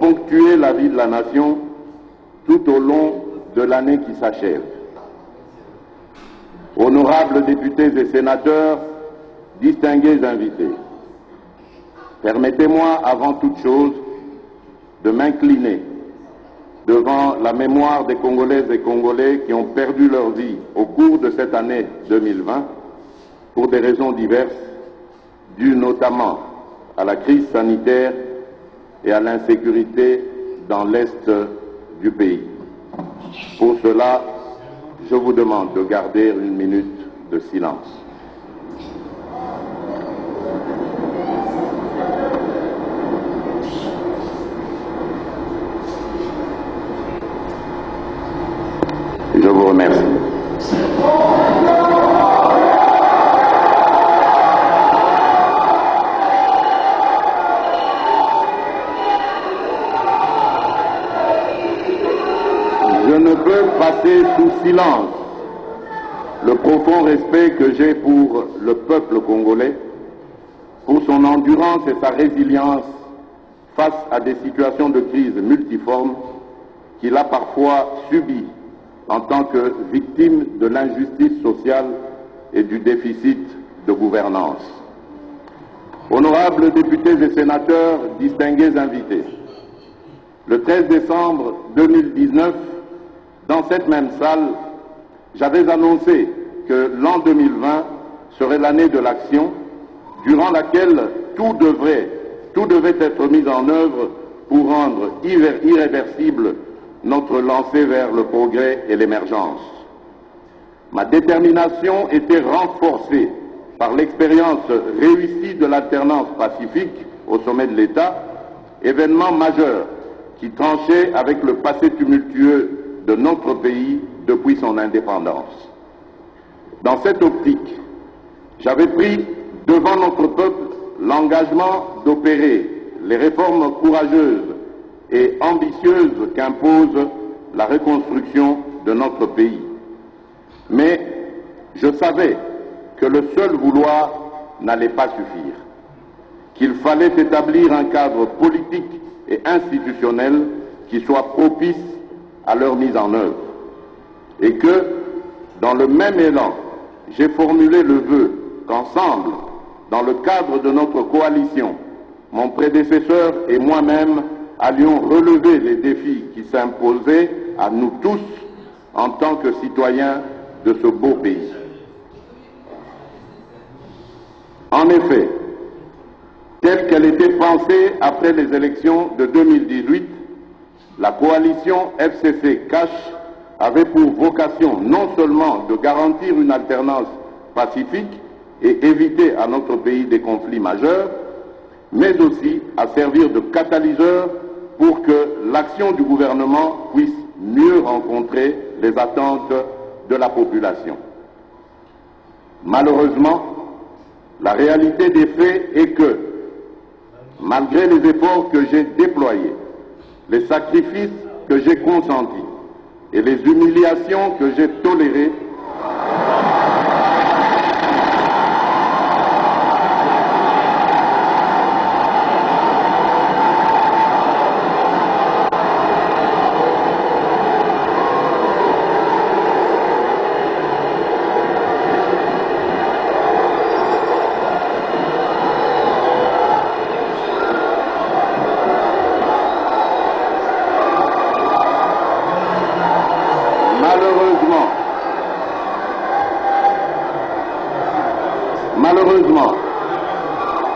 ponctué la vie de la nation tout au long de l'année qui s'achève. Honorables députés et sénateurs, distingués invités, permettez-moi avant toute chose de m'incliner devant la mémoire des Congolaises et Congolais qui ont perdu leur vie au cours de cette année 2020 pour des raisons diverses, dues notamment à la crise sanitaire et à l'insécurité dans l'Est du pays. Pour cela, je vous demande de garder une minute de silence. Je vous remercie. Je ne peux passer sous silence le profond respect que j'ai pour le peuple congolais, pour son endurance et sa résilience face à des situations de crise multiformes qu'il a parfois subies en tant que victime de l'injustice sociale et du déficit de gouvernance. Honorables députés et sénateurs, distingués invités, le 13 décembre 2019, dans cette même salle, j'avais annoncé que l'an 2020 serait l'année de l'action, durant laquelle tout devait être mis en œuvre pour rendre irréversible notre lancée vers le progrès et l'émergence. Ma détermination était renforcée par l'expérience réussie de l'alternance pacifique au sommet de l'État, événement majeur qui tranchait avec le passé tumultueux de notre pays depuis son indépendance. Dans cette optique, j'avais pris devant notre peuple l'engagement d'opérer les réformes courageuses et ambitieuses qu'impose la reconstruction de notre pays. Mais je savais que le seul vouloir n'allait pas suffire, qu'il fallait établir un cadre politique et institutionnel qui soit propice à leur mise en œuvre, et que, dans le même élan, j'ai formulé le vœu qu'ensemble, dans le cadre de notre coalition, mon prédécesseur et moi-même allions relever les défis qui s'imposaient à nous tous en tant que citoyens de ce beau pays. En effet, telle qu'elle était pensée après les élections de 2018, la coalition FCC-Cash avait pour vocation non seulement de garantir une alternance pacifique et éviter à notre pays des conflits majeurs, mais aussi à servir de catalyseur pour que l'action du gouvernement puisse mieux rencontrer les attentes de la population. Malheureusement, la réalité des faits est que, malgré les efforts que j'ai déployés, les sacrifices que j'ai consentis et les humiliations que j'ai tolérées, Malheureusement,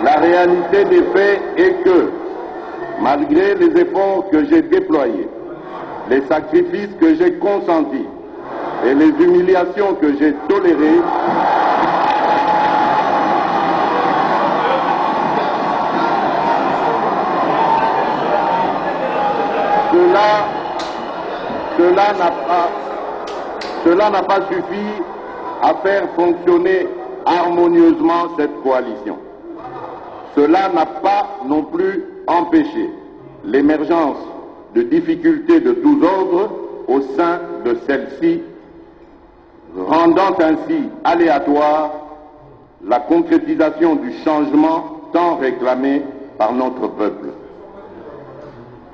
la réalité des faits est que, malgré les efforts que j'ai déployés, les sacrifices que j'ai consentis et les humiliations que j'ai tolérées, cela n'a pas suffi à faire fonctionner harmonieusement cette coalition. Cela n'a pas non plus empêché l'émergence de difficultés de tous ordres au sein de celle-ci, rendant ainsi aléatoire la concrétisation du changement tant réclamé par notre peuple.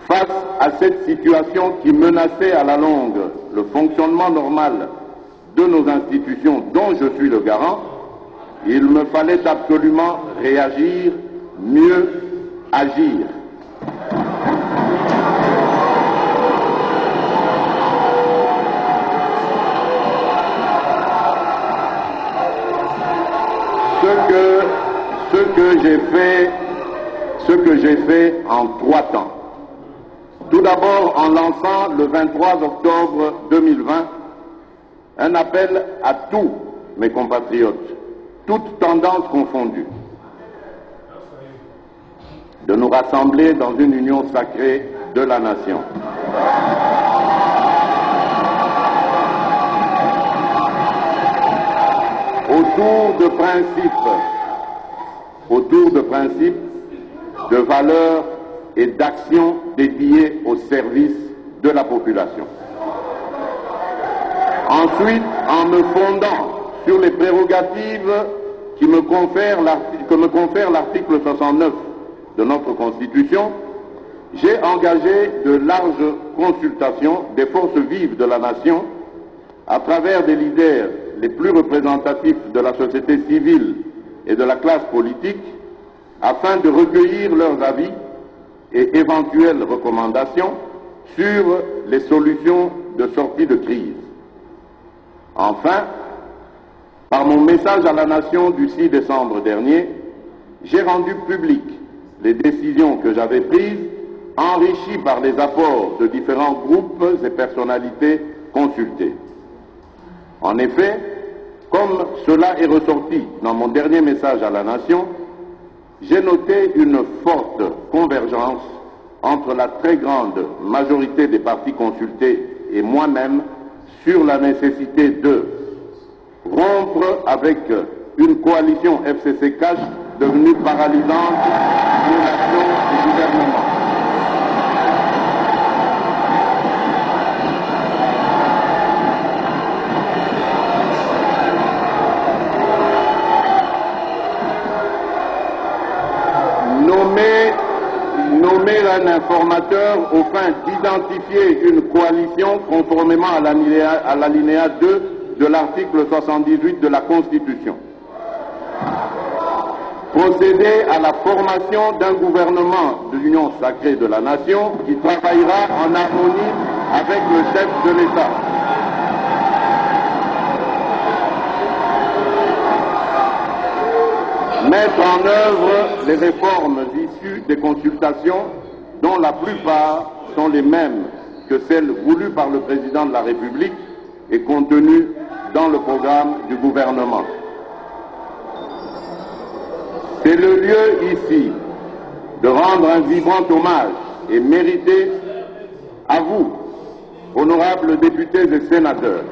Face à cette situation qui menaçait à la longue le fonctionnement normal de nos institutions dont je suis le garant, il me fallait absolument réagir, mieux agir. Ce que j'ai fait en 3 temps. Tout d'abord en lançant le 23 octobre 2020 un appel à tous mes compatriotes, toutes tendances confondues, de nous rassembler dans une union sacrée de la nation. Autour de principes, de valeurs et d'actions dédiées au service de la population. Ensuite, en me fondant sur les prérogatives que me confère l'article 69 de notre Constitution, j'ai engagé de larges consultations des forces vives de la nation à travers des leaders les plus représentatifs de la société civile et de la classe politique afin de recueillir leurs avis et éventuelles recommandations sur les solutions de sortie de crise. Enfin, par mon message à la nation du 6 décembre dernier, j'ai rendu publiques les décisions que j'avais prises, enrichies par les apports de différents groupes et personnalités consultées. En effet, comme cela est ressorti dans mon dernier message à la nation, j'ai noté une forte convergence entre la très grande majorité des partis consultés et moi-même sur la nécessité de rompre avec une coalition FCC-Cash devenue paralysante pour l'action du gouvernement. Nommer un informateur au fin d'identifier une coalition conformément à l'alinéa 2 de l'article 78 de la Constitution. Procéder à la formation d'un gouvernement de l'Union sacrée de la nation qui travaillera en harmonie avec le chef de l'État. Mettre en œuvre les réformes issues des consultations dont la plupart sont les mêmes que celles voulues par le président de la République et contenues dans le programme du gouvernement. C'est le lieu ici de rendre un vibrant hommage et mérité à vous, honorables députés et sénateurs,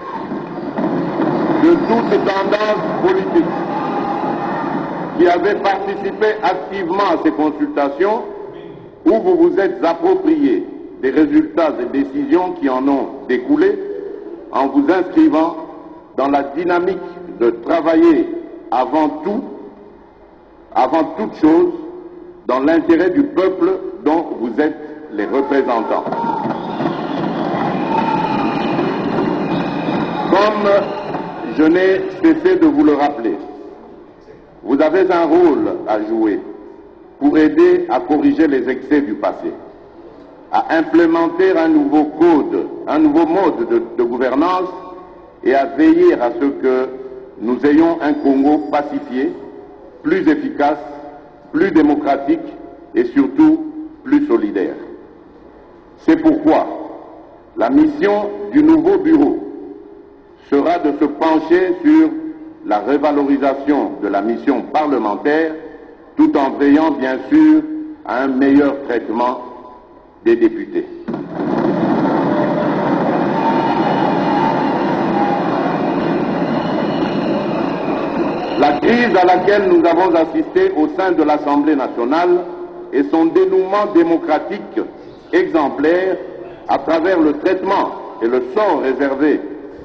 de toute tendance politique, qui avez participé activement à ces consultations où vous vous êtes appropriés des résultats et décisions qui en ont découlé en vous inscrivant dans la dynamique de travailler avant toute chose, dans l'intérêt du peuple dont vous êtes les représentants. Comme je n'ai cessé de vous le rappeler, vous avez un rôle à jouer pour aider à corriger les excès du passé, à implémenter un nouveau code, un nouveau mode de gouvernance et à veiller à ce que nous ayons un Congo pacifié, plus efficace, plus démocratique et surtout plus solidaire. C'est pourquoi la mission du nouveau bureau sera de se pencher sur la revalorisation de la mission parlementaire, tout en veillant bien sûr à un meilleur traitement des députés. La crise à laquelle nous avons assisté au sein de l'Assemblée nationale et son dénouement démocratique exemplaire à travers le traitement et le sort réservé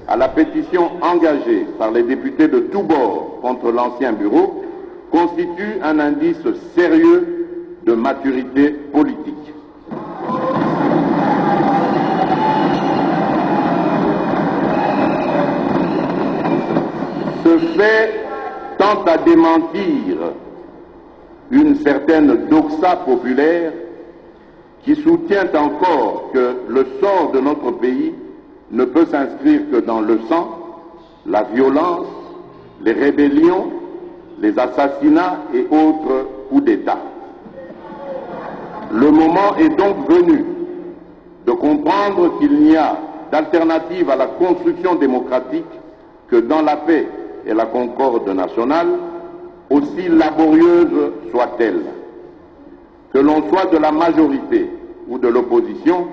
à la pétition engagée par les députés de tous bords contre l'ancien bureau constitue un indice sérieux de maturité politique. fait tend à démentir une certaine doxa populaire qui soutient encore que le sort de notre pays ne peut s'inscrire que dans le sang, la violence, les rébellions, les assassinats et autres coups d'État. Le moment est donc venu de comprendre qu'il n'y a d'alternative à la construction démocratique que dans la paix et la concorde nationale, aussi laborieuse soit-elle. Que l'on soit de la majorité ou de l'opposition,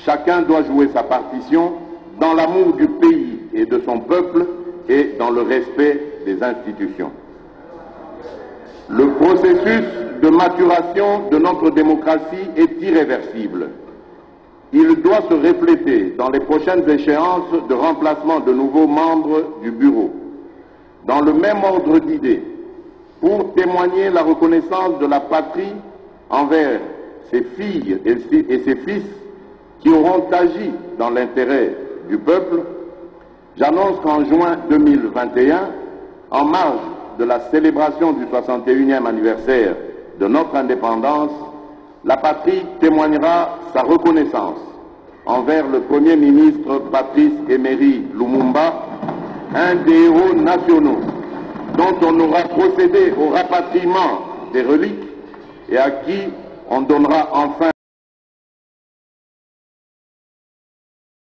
chacun doit jouer sa partition dans l'amour du pays et de son peuple et dans le respect des institutions. Le processus de maturation de notre démocratie est irréversible. Il doit se refléter dans les prochaines échéances de remplacement de nouveaux membres du bureau, dans le même ordre d'idées, pour témoigner la reconnaissance de la patrie envers ses filles et ses fils qui auront agi dans l'intérêt du peuple. J'annonce qu'en juin 2021, en marge de la célébration du 61e anniversaire de notre indépendance, la patrie témoignera sa reconnaissance envers le Premier ministre Patrice Emery Lumumba, un des héros nationaux dont on aura procédé au rapatriement des reliques et à qui on donnera enfin